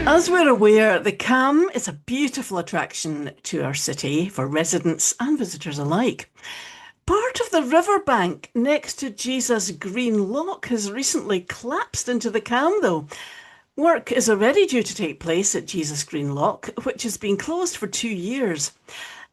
As we're aware, the Cam is a beautiful attraction to our city for residents and visitors alike. Part of the riverbank next to Jesus Green Lock has recently collapsed into the Cam, though. Work is already due to take place at Jesus Green Lock, which has been closed for 2 years.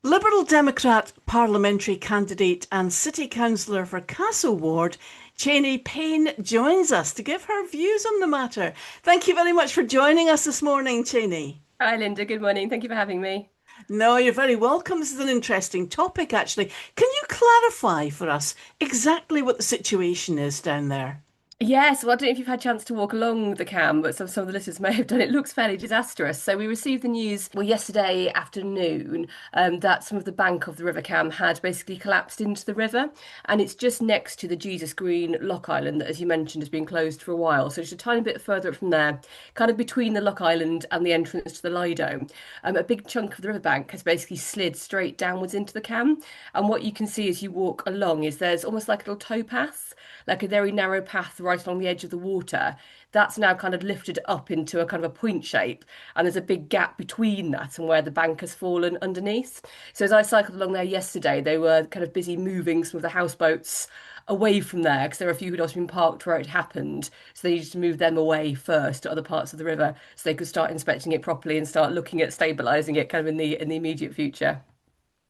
Liberal Democrat parliamentary candidate and City Councillor for Castle Ward, Cheney Payne, joins us to give her views on the matter. Thank you very much for joining us this morning, Cheney. Hi, Linda. Good morning. Thank you for having me. No, you're very welcome. This is an interesting topic, actually. Can you clarify for us exactly what the situation is down there? Yes, well, I don't know if you've had a chance to walk along the Cam, but some of the listeners may have done. It looks fairly disastrous. So we received the news, well, yesterday afternoon, that some of the bank of the River Cam had basically collapsed into the river, and it's just next to the Jesus Green Lock Island that, as you mentioned, has been closed for a while. So just a tiny bit further up from there, kind of between the Lock Island and the entrance to the Lido, a big chunk of the riverbank has basically slid straight downwards into the Cam. And what you can see as you walk along is there's almost like a little towpath, like a very narrow path right along the edge of the water. That's now kind of lifted up into a kind of a point shape, and there's a big gap between that and where the bank has fallen underneath. So as I cycled along there yesterday, they were kind of busy moving some of the houseboats away from there because there were a few who'd also been parked where it happened. So they needed to move them away first to other parts of the river so they could start inspecting it properly and start looking at stabilising it kind of in the immediate future.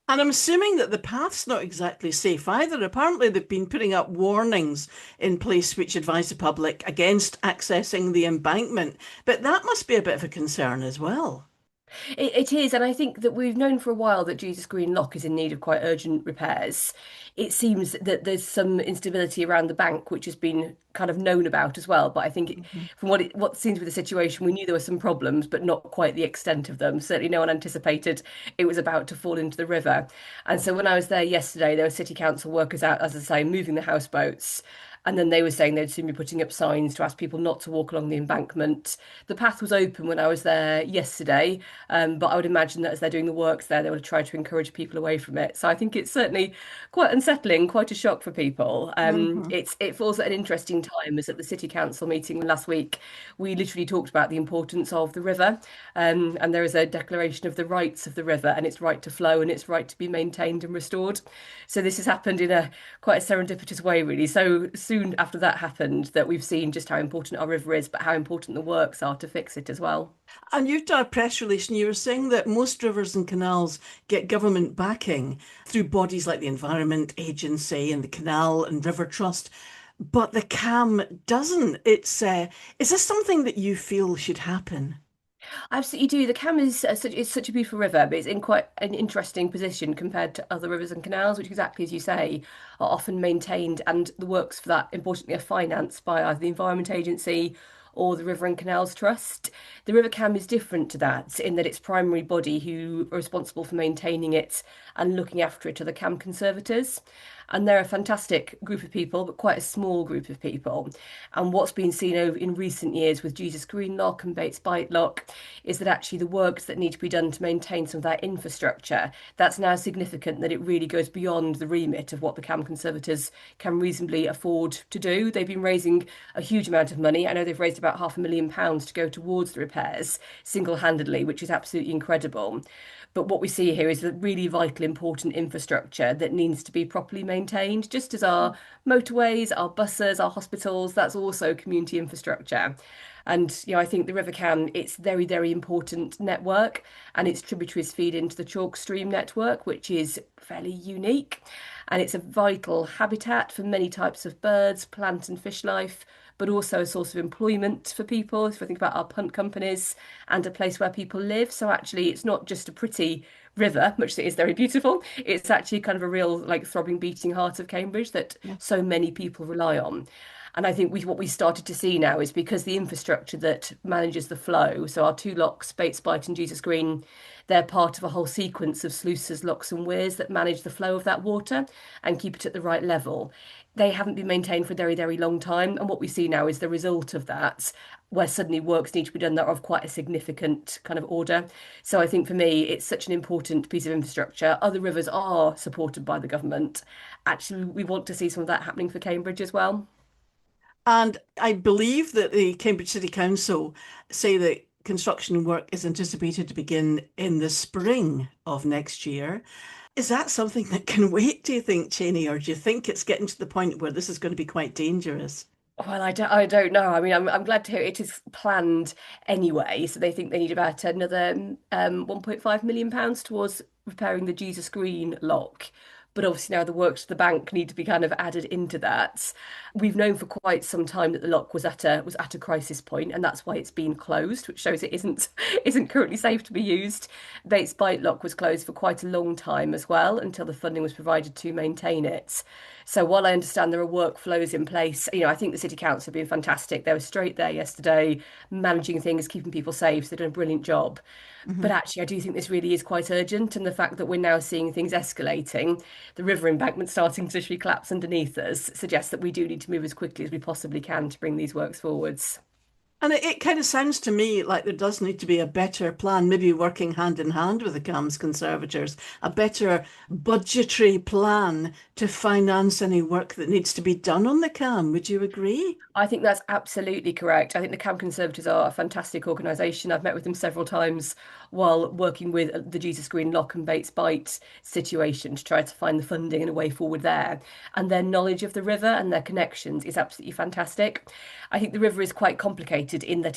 And I'm assuming that the path's not exactly safe either. Apparently, they've been putting up warnings in place which advise the public against accessing the embankment. But that must be a bit of a concern as well. It is, and I think that we've known for a while that Jesus Green Lock is in need of quite urgent repairs. It seems that there's some instability around the bank, which has been kind of known about as well. But I think Mhm. from what seems with the situation, we knew there were some problems, but not quite the extent of them. Certainly, no one anticipated it was about to fall into the river. And so when I was there yesterday, there were city council workers out, as I say, moving the houseboats. And then they were saying they'd soon be putting up signs to ask people not to walk along the embankment. The path was open when I was there yesterday, but I would imagine that as they're doing the works there, they would try to encourage people away from it. So I think it's certainly quite unsettling, quite a shock for people. Mhm. It falls at an interesting time, as at the city council meeting last week, we literally talked about the importance of the river, and there is a declaration of the rights of the river and its right to flow and its right to be maintained and restored. So this has happened in a quite a serendipitous way, really. So soon after that happened, that we've seen just how important our river is, but how important the works are to fix it as well. And you've done a press release and you were saying that most rivers and canals get government backing through bodies like the Environment Agency and the Canal and River Trust, but the CAM doesn't. Is this something that you feel should happen? Absolutely do. The Cam is such a beautiful river, but it's in quite an interesting position compared to other rivers and canals, which exactly as you say are often maintained, and the works for that importantly are financed by either the Environment Agency or the River and Canals Trust. The River Cam is different to that in that its primary body who are responsible for maintaining it and looking after it are the Cam Conservators. And they're a fantastic group of people, but quite a small group of people. And what's been seen over in recent years with Jesus Greenlock and Bates Bite Lock is that actually the works that need to be done to maintain some of that infrastructure, that's now significant that it really goes beyond the remit of what the CAM Conservators can reasonably afford to do. They've been raising a huge amount of money. I know they've raised about £500,000 to go towards the repairs single-handedly, which is absolutely incredible. But what we see here is a really vital, important infrastructure that needs to be properly maintained, just as our motorways, our buses, our hospitals, that's also community infrastructure. And I think the River Cam, it's very, very important network, and its tributaries feed into the chalk stream network, which is fairly unique. And it's a vital habitat for many types of birds, plant and fish life, but also a source of employment for people. If I think about our punt companies and a place where people live. So actually, it's not just a pretty river, which is very beautiful. It's actually kind of a real, like, throbbing, beating heart of Cambridge that Yeah. so many people rely on. And I think what we started to see now is because the infrastructure that manages the flow, so our two locks, Bates Bite and Jesus Green, they're part of a whole sequence of sluices, locks, and weirs that manage the flow of that water and keep it at the right level. They haven't been maintained for a very, very long time. And what we see now is the result of that, where suddenly works need to be done that are of quite a significant kind of order. So I think for me, it's such an important piece of infrastructure. Other rivers are supported by the government. Actually, we want to see some of that happening for Cambridge as well. And I believe that the Cambridge City Council say that construction work is anticipated to begin in the spring of next year. Is that something that can wait, do you think, Cheney, or do you think it's getting to the point where this is going to be quite dangerous? Well, I don't know. I mean, I'm glad to hear it is planned anyway. So they think they need about another 1.5 million pounds towards repairing the Jesus Green lock. But obviously now the works to the bank need to be kind of added into that. We've known for quite some time that the lock was at a crisis point, and that's why it's been closed, which shows it isn't currently safe to be used. Bates Bite lock was closed for quite a long time as well until the funding was provided to maintain it. So while I understand there are workflows in place, I think the City Council have been fantastic. They were straight there yesterday, managing things, keeping people safe. So they've done a brilliant job. But Mhm. actually, I do think this really is quite urgent. And the fact that we're now seeing things escalating, the river embankment starting to literally collapse underneath us, suggests that we do need to move as quickly as we possibly can to bring these works forwards. And it kind of sounds to me like there does need to be a better plan, maybe working hand in hand with the CAMS conservators, a better budgetary plan to finance any work that needs to be done on the CAM. Would you agree? I think that's absolutely correct. I think the Camp Conservatives are a fantastic organisation. I've met with them several times while working with the Jesus Green Lock and Bates Bite situation to try to find the funding and a way forward there. And their knowledge of the river and their connections is absolutely fantastic. I think the river is quite complicated in that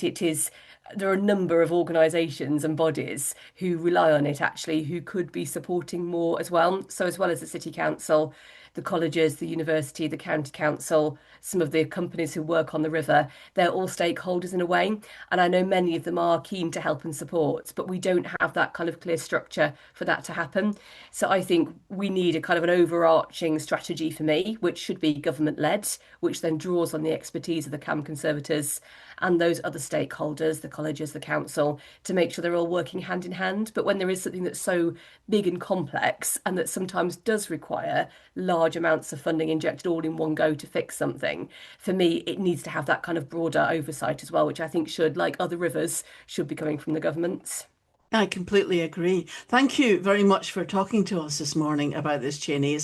there are a number of organisations and bodies who rely on it actually, who could be supporting more as well. So, as well as the City Council, the colleges, the university, the county council, some of the companies who work on the river, they're all stakeholders in a way. And I know many of them are keen to help and support, but we don't have that kind of clear structure for that to happen. So I think we need a kind of an overarching strategy for me, which should be government led, which then draws on the expertise of the CAM Conservators and those other stakeholders, the colleges, the council, to make sure they're all working hand in hand. But when there is something that's so big and complex and that sometimes does require large amounts of funding injected all in one go to fix something, for me, it needs to have that kind of broader oversight as well, which I think should, like other rivers, should be coming from the government. I completely agree. Thank you very much for talking to us this morning about this, Cheney.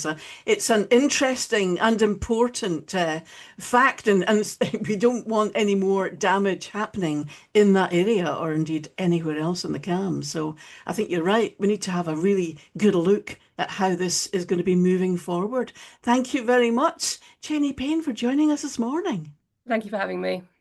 It's an interesting and important fact, and we don't want any more damage happening in that area or indeed anywhere else in the CAM. So I think you're right. We need to have a really good look at how this is going to be moving forward. Thank you very much, Cheney Payne, for joining us this morning. Thank you for having me.